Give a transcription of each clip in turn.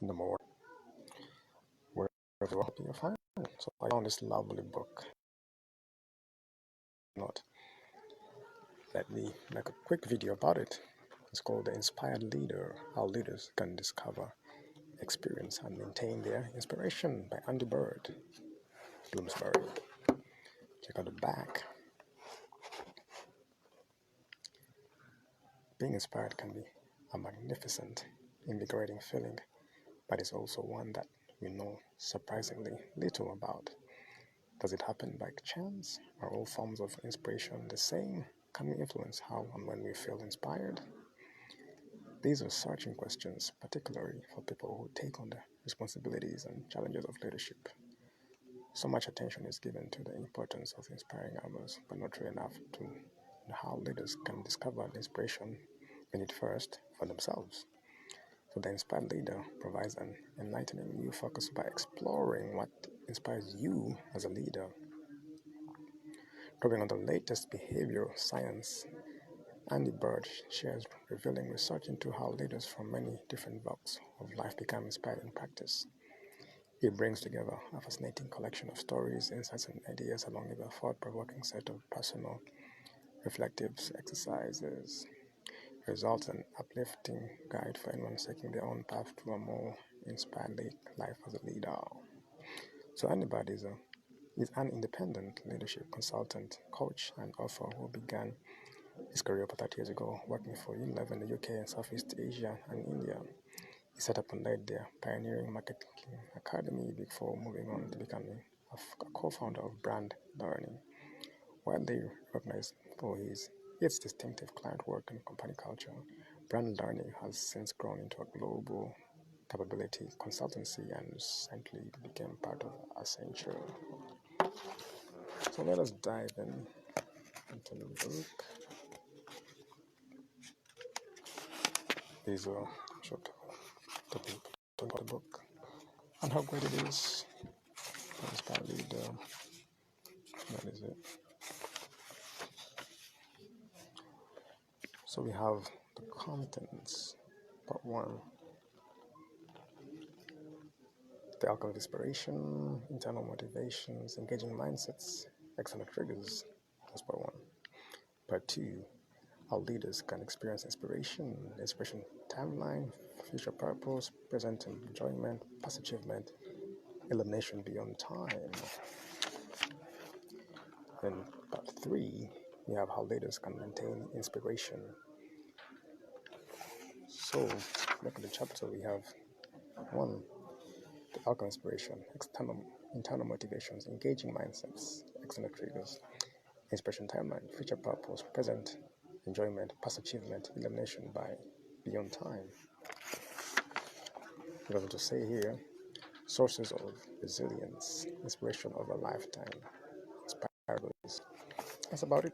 in the morning, wherever you find it. So I found this lovely book. Not let me make a quick video about it. It's called The Inspired Leader: How Leaders Can Discover, Experience, and Maintain Their Inspiration by Andy Bird Bloomsbury. Check out the back. Being inspired can be a magnificent, invigorating feeling, but it's also one that we know surprisingly little about. Does it happen by chance? Are all forms of inspiration the same? Can we influence how and when we feel inspired? These are searching questions, particularly for people who take on the responsibilities and challenges of leadership. So much attention is given to the importance of inspiring others, but not really enough to how leaders can discover inspiration in it first for themselves. So the inspired leader provides an enlightening new focus by exploring what inspires you as a leader. Drawing on the latest behavioral science, Andy Bird shares revealing research into how leaders from many different walks of life become inspired in practice. He brings together a fascinating collection of stories, insights, and ideas along with a thought-provoking set of personal reflective exercises. Results an uplifting guide for anyone seeking their own path to a more inspired life as a leader. So Andy Bird is an independent leadership consultant, coach, and author who began his career about 30 years ago working for Unilever in the UK and Southeast Asia and India. He set up and led their pioneering marketing academy before moving on to becoming a co-founder of Brand Learning. Widely recognized for its distinctive client work and company culture, Brand Learning has since grown into a global capability consultancy and recently became part of Accenture. So let us dive into the book. These are short topic about the book and how great it is. Inspired leader. That is it. So we have the contents. Part 1. The alchemy of inspiration, internal motivations, engaging mindsets, external triggers. That's part 1. Part 2. How leaders can experience inspiration, inspiration timeline, future purpose, present enjoyment, past achievement, elimination beyond time. Then part 3, we have how leaders can maintain inspiration. So, look at the chapter. We have 1, the alchemy of inspiration, internal motivations, engaging mindsets, external triggers, inspiration timeline, future purpose, present enjoyment, past achievement, elimination by beyond time. We're going to say here, sources of resilience, inspiration of a lifetime, inspirables. That's about it.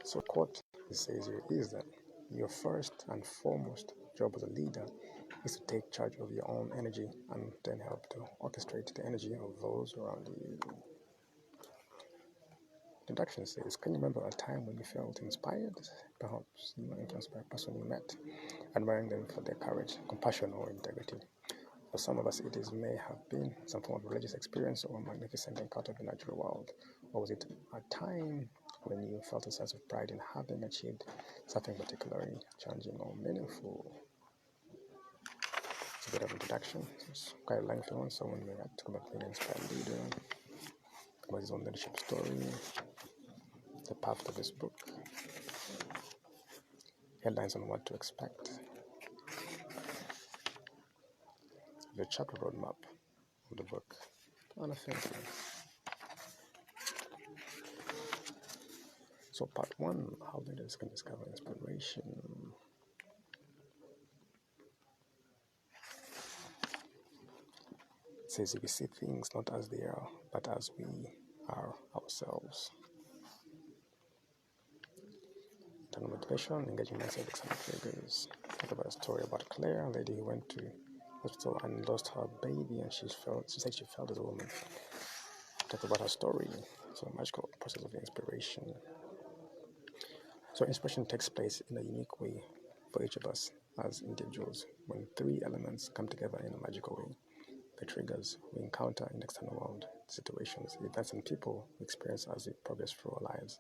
So quote it says here is that your first and foremost job as a leader is to take charge of your own energy and then help to orchestrate the energy of those around you. The introduction says, can you remember a time when you felt inspired? Perhaps you were influenced by a person you met, admiring them for their courage, compassion, or integrity. For some of us, it may have been some form of religious experience or a magnificent encounter of the natural world. Or was it a time when you felt a sense of pride in having achieved something particularly challenging or meaningful? It's a bit of introduction. It's quite a lengthy one, so when we talk about being an inspired leader, about his own leadership story, the path of his book, headlines on what to expect, the chapter roadmap of the book, and a thank you. So part 1, how leaders can discover inspiration. It says we see things not as they are, but as we are ourselves. Internal motivation, engaging mindset, external triggers. Talk about a story about Claire, a lady who went to hospital and lost her baby, and she said she felt as a woman. Talk about her story. So a magical process of inspiration. So inspiration takes place in a unique way for each of us. as individuals when three elements come together in a magical way. The triggers we encounter in the external world, situations, events, and people we experience as we progress through our lives.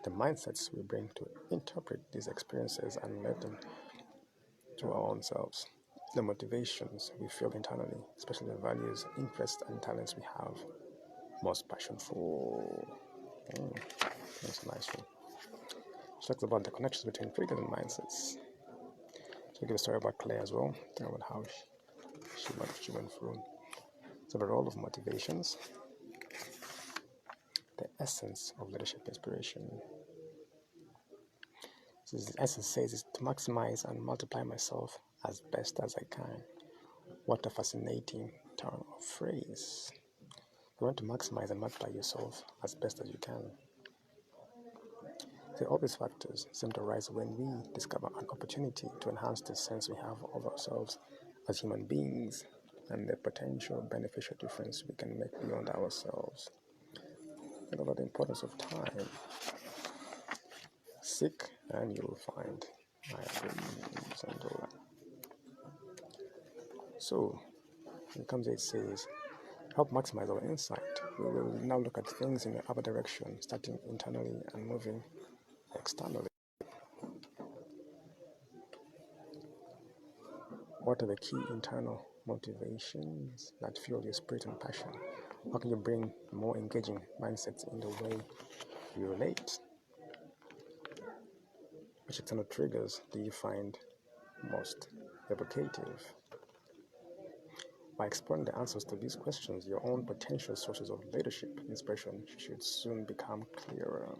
The mindsets we bring to interpret these experiences and let them to our own selves. The motivations we feel internally, especially the values, interests, and talents we have most passion for. That's a nice one. She talks about the connections between triggers and mindsets. So we give a story about Claire as well, talking about how she went through. So the role of motivations, the essence of leadership inspiration. So the essence says is to maximize and multiply myself as best as I can. What a fascinating turn of phrase. You want to maximize and multiply yourself as best as you can. So all these factors seem to arise when we discover an opportunity to enhance the sense we have of ourselves as human beings and the potential beneficial difference we can make beyond ourselves. Think about the importance of time. Seek and you will find. I agree. And all that. So, when it comes to it says, help maximize our insight. We will now look at things in the other direction, starting internally and moving externally. What are the key internal motivations that fuel your spirit and passion? How can you bring more engaging mindsets in the way you relate? Which external triggers do you find most evocative? By exploring the answers to these questions, your own potential sources of leadership inspiration should soon become clearer.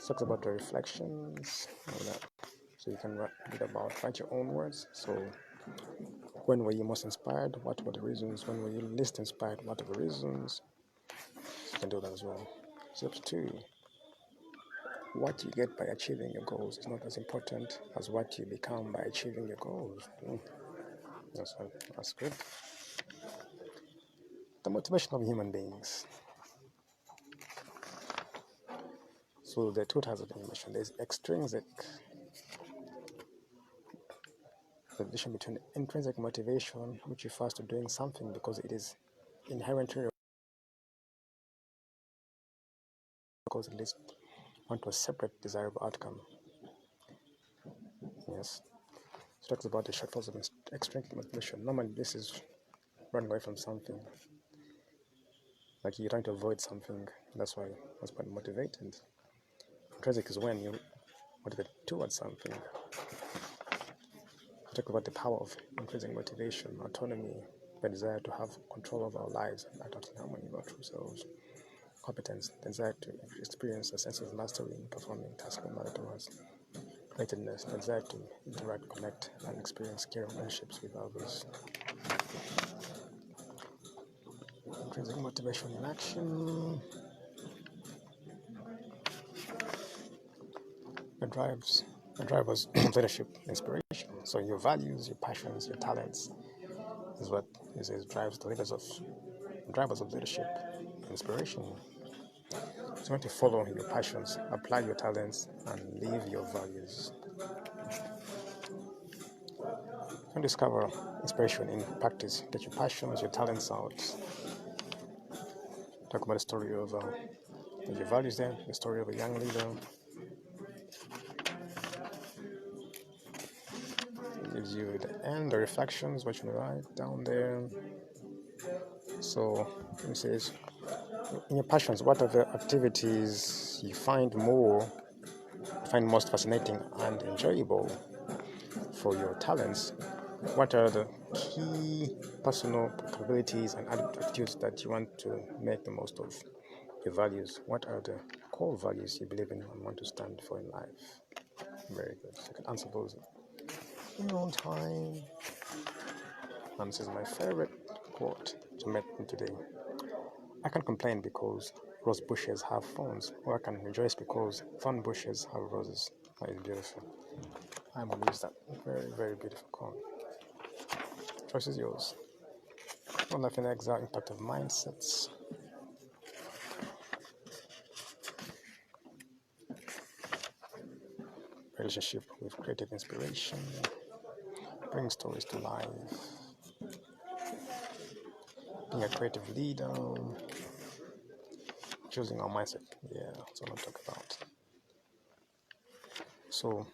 Talks about the reflections, all that. So you can write your own words. So when were you most inspired? What were the reasons? When were you least inspired? What are the reasons? You can do that as well. Step 2. What you get by achieving your goals is not as important as what you become by achieving your goals. That's good. The motivation of human beings. So there are two types of motivation. There's extrinsic. The division between intrinsic motivation, which refers to doing something because it is inherently because it leads one to a separate desirable outcome. Yes. It talks about the shortfalls of extrinsic motivation. Normally, this is running away from something. Like you're trying to avoid something. That's why that's what motivated. Intrinsic is when you motivate towards something. We talk about the power of intrinsic motivation, autonomy, the desire to have control over our lives and autonomy of our true selves. Competence, the desire to experience a sense of mastery in performing tasks no matter what. Relatedness, the desire to interact, connect, and experience care relationships with others. Intrinsic motivation in action. The drivers of leadership, inspiration. So your values, your passions, your talents is what is drives the drivers of leadership, inspiration. So you want to follow your passions, apply your talents, and live your values. You can discover inspiration in practice. Get your passions, your talents out. Talk about the story of your values there, the story of a young leader. It gives you the end, the reflections, what you write down there. So it says, in your passions, what are the activities you find most fascinating and enjoyable? For your talents, what are the key personal capabilities and attitudes that you want to make the most of? Your values, what are the core values you believe in and want to stand for in life? Very good. So you can answer those in your own time. And this is my favorite quote to make today. I can complain because rose bushes have thorns, or I can rejoice because thorn bushes have roses. That is beautiful. I'm going to use that. Very, very beautiful quote. Choice is yours. One life in exile, impact of mindsets. relationship with creative inspiration, bring stories to life, being a creative leader, choosing our mindset. Yeah, that's what I'm talking about. So,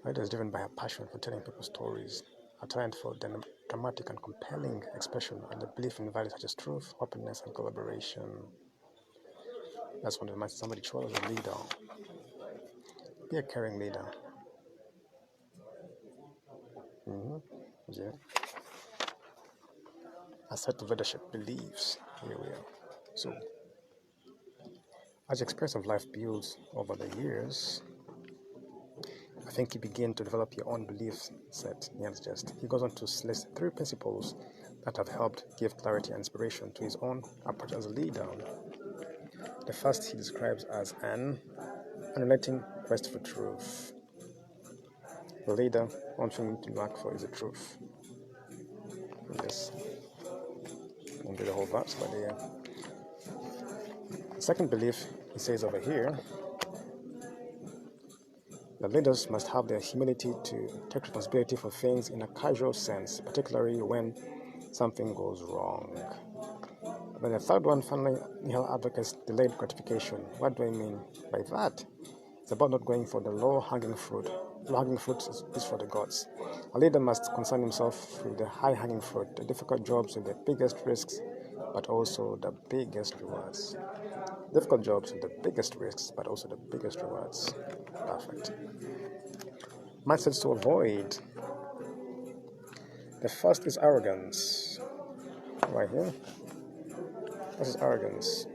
writer is driven by a passion for telling people stories, a talent for dramatic and compelling expression, and a belief in values such as truth, openness, and collaboration. That's one of the mindset somebody chose as a leader. Be a caring leader. Yeah. A set of leadership beliefs. Here we are. So, as the experience of life builds over the years, I think you begin to develop your own belief set. He goes on to list 3 principles that have helped give clarity and inspiration to his own approach as a leader. The first he describes as an unrelenting quest for truth. The leader, one thing to look for is the truth. Yes, I won't do the whole verse, but yeah. Second belief, he says over here, the leaders must have the humility to take responsibility for things in a casual sense, particularly when something goes wrong. Then the third one, finally, Nihil advocates delayed gratification. What do I mean by that? It's about not going for the low-hanging fruit. Low-hanging fruit is for the gods. A leader must concern himself with the high-hanging fruit, the difficult jobs with the biggest risks, but also the biggest rewards. Difficult jobs with the biggest risks, but also the biggest rewards. Perfect. Mindsets to avoid. The first is arrogance. Right here. This is arrogance.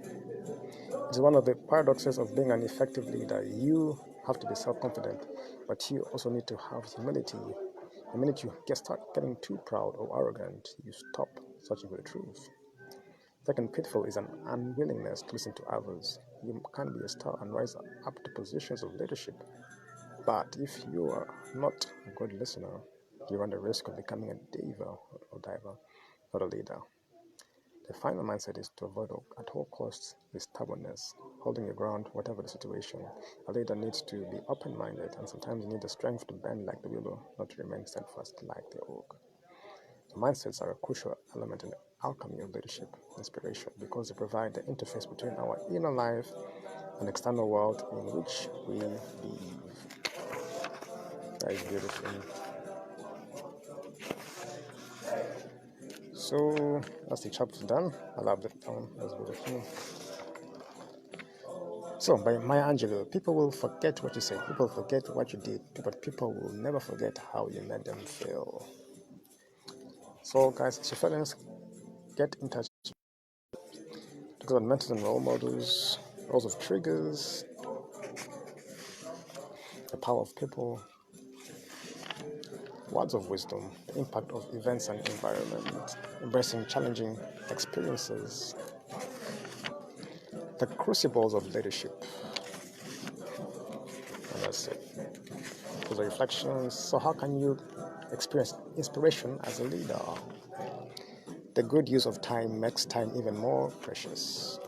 It's one of the paradoxes of being an effective leader. You have to be self-confident, but you also need to have humility. The minute you start getting too proud or arrogant, you stop searching for the truth. Second pitfall is an unwillingness to listen to others. You can be a star and rise up to positions of leadership, but if you are not a good listener, you run the risk of becoming a diver, not a leader. The final mindset is to avoid at all costs is stubbornness, holding your ground whatever the situation. A leader needs to be open-minded and sometimes you need the strength to bend like the willow, not to remain steadfast like the oak. So mindsets are a crucial element in the alchemy of leadership inspiration because they provide the interface between our inner life and external world in which we live. That is beautiful. So that's the chapter done. I love that poem. That's beautiful. So by Maya Angelou, people will forget what you said. People forget what you did, but people will never forget how you made them feel. So guys, as your feelings, get in touch. Talk about mentors and role models, roles of triggers, the power of people, words of wisdom, the impact of events and environment, embracing challenging experiences, the crucibles of leadership. And that's it. Those are reflections. So how can you experience inspiration as a leader? The good use of time makes time even more precious.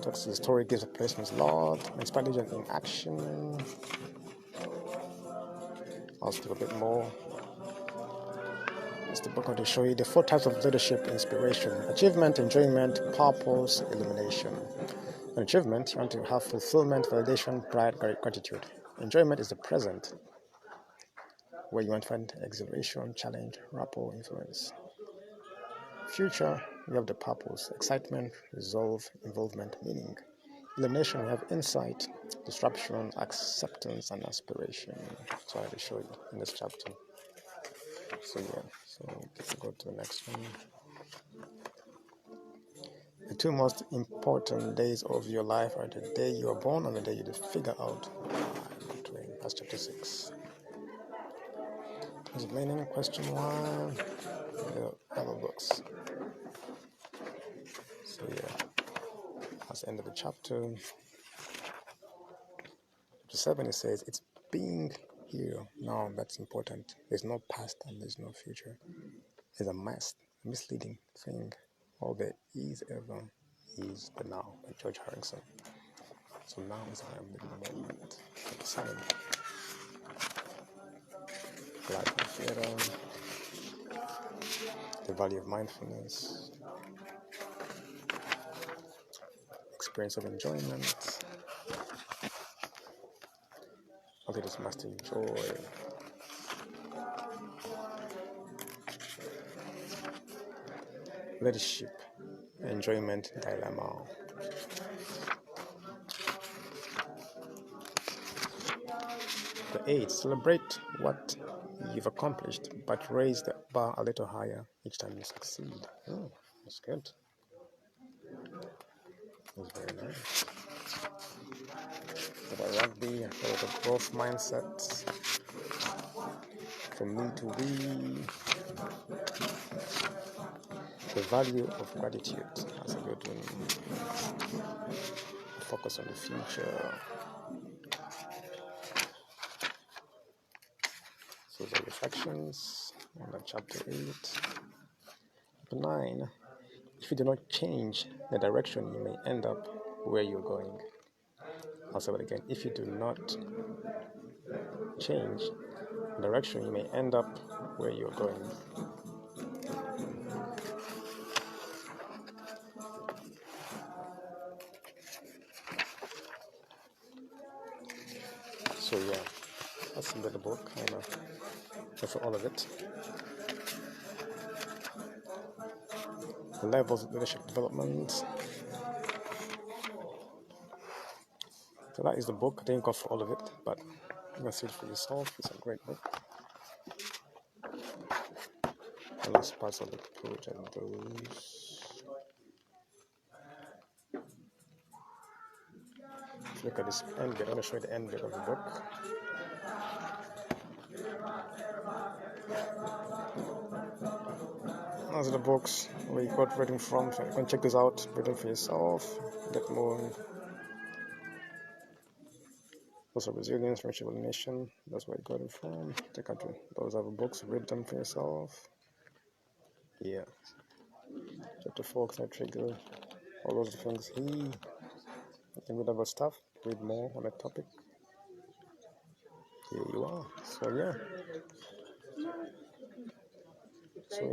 Talks the story gives a person's Lord, inspiration in action. I'll speak a bit more. It's the book going to show you the 4 types of leadership inspiration: achievement, enjoyment, purpose, illumination. An achievement, you want to have fulfillment, validation, pride, gratitude. Enjoyment is the present, where you want to find exhilaration, challenge, rapport, influence. Future, you have the purpose, excitement, resolve, involvement, meaning. Illumination, we have insight, disruption, acceptance, and aspiration. So I will show you in this chapter. So yeah, so let's go to the next one. The 2 most important days of your life are the day you are born and the day you figure out why. That's chapter 6. Is it meaning? Question 1. The other books. So yeah, that's the end of the chapter. Chapter 7, it says, it's being here now that's important. There's no past and there's no future. There's a misleading thing. All there is ever is the now by George Harrison. So now is I am living the moment. 7. Life and freedom. The value of mindfulness. Experience of enjoyment. How it is mastering joy. Leadership. Enjoyment dilemma. The 8. Celebrate what you've accomplished, but raise the bar a little higher each time you succeed. Oh, that's good. That's very nice. About rugby, about the growth mindset. From me to we. The value of gratitude. That's a good one. Focus on the future. So the reflections on chapter 8. Chapter 9. If you do not change the direction, you may end up where you're going. I'll say it again. If you do not change the direction, you may end up where you're going. So yeah, that's the book. I'm for all of it. The levels of leadership development. So that is the book. I didn't go for all of it, but you can see it for yourself. It's a great book. The last parts of the page and those. If you look at this end bit, I'm going to show you the end bit of the book. Those are the books where you got reading from. So you can check this out, read them for yourself, get more. Also, resilience, racial elimination. That's where you got it from. Check out those other books, read them for yourself. Yeah. Chapter 4, can I trigger all those things here? You can read about stuff, read more on that topic. Here you are. So yeah. So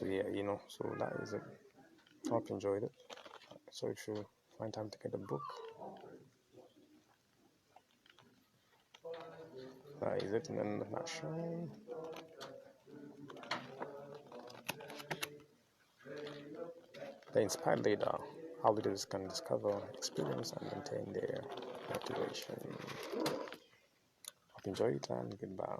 yeah, so that is it. Hope you enjoyed it. So if you find time to get the book, that is it in a nutshell. The inspired leader, how leaders can discover, experience, and maintain their motivation. Hope you enjoyed it and goodbye.